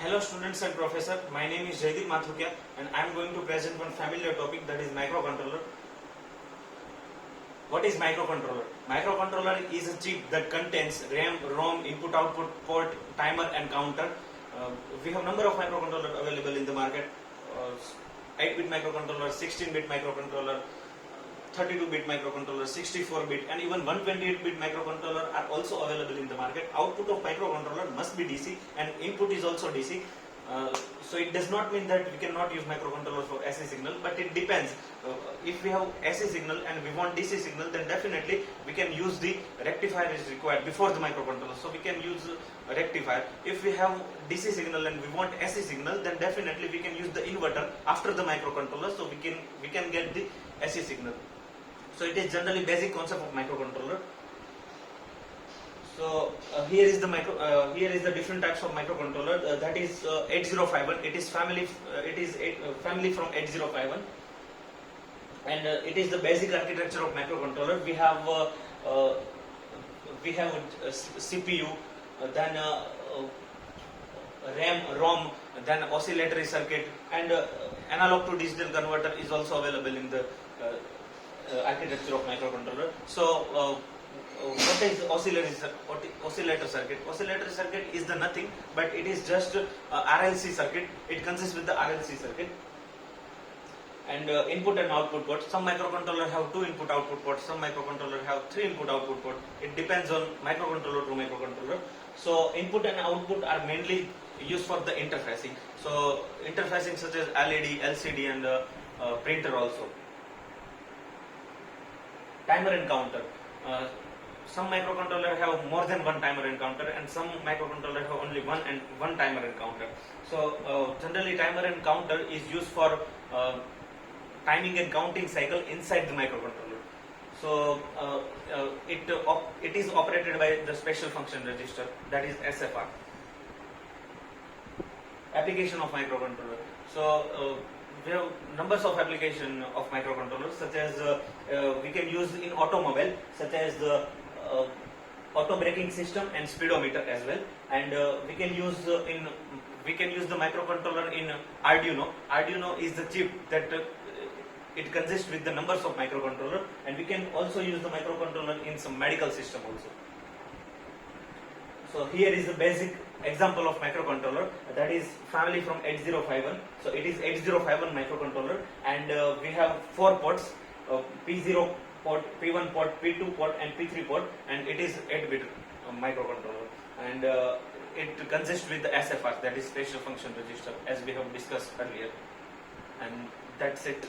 Hello students and professor, my name is Jaideep Mathukia and I am going to present one familiar topic, that is microcontroller. What is microcontroller? Microcontroller is a chip that contains RAM, ROM, input output port, timer and counter. We have number of microcontroller available in the market. 8-bit microcontroller, 16-bit microcontroller, 32-bit microcontroller, 64-bit and even 128-bit microcontroller are also available in the market. Output of microcontroller must be DC and input is also DC. So it does not mean that we cannot use microcontroller for AC signal, but it depends. If we have AC signal and we want DC signal, then definitely we can use the rectifier is required before the microcontroller. So we can use a rectifier. If we have DC signal and we want AC signal, then definitely we can use the inverter after the microcontroller. So we can get the AC signal. So it is generally basic concept of microcontroller. So here is the different types of microcontroller. That is 8051. It is family from 8051, and it is the basic architecture of microcontroller. We have CPU, then RAM, ROM, then oscillatory circuit, and analog to digital converter is also available in the architecture of microcontroller. So what is oscillator circuit? Oscillator circuit is the nothing, but it is just RLC circuit. It consists with the RLC circuit. And input and output port. Some microcontroller have 2 input output ports, some microcontroller have 3 input output ports. It depends on microcontroller to microcontroller. So input and output are mainly used for the interfacing. So interfacing such as LED, LCD and printer also. Timer and counter. Some microcontroller have more than one timer and counter, and some microcontroller have only one timer and counter. So generally timer and counter is used for timing and counting cycle inside the microcontroller. So it is operated by the special function register, that is SFR. Application of microcontroller. So we have numbers of application of microcontrollers, such as we can use in automobile, such as the auto braking system and speedometer as well, and we can use the microcontroller in Arduino. Arduino is the chip that it consists with the numbers of microcontroller, and we can also use the microcontroller in some medical system also. So here is the basic example of microcontroller, that is family from 8051. So it is 8051 microcontroller, and we have 4 ports, P0 port, P1 port, P2 port and P3 port, and it is 8-bit microcontroller, and it consists with the SFR, that is special function register, as we have discussed earlier, and that's it.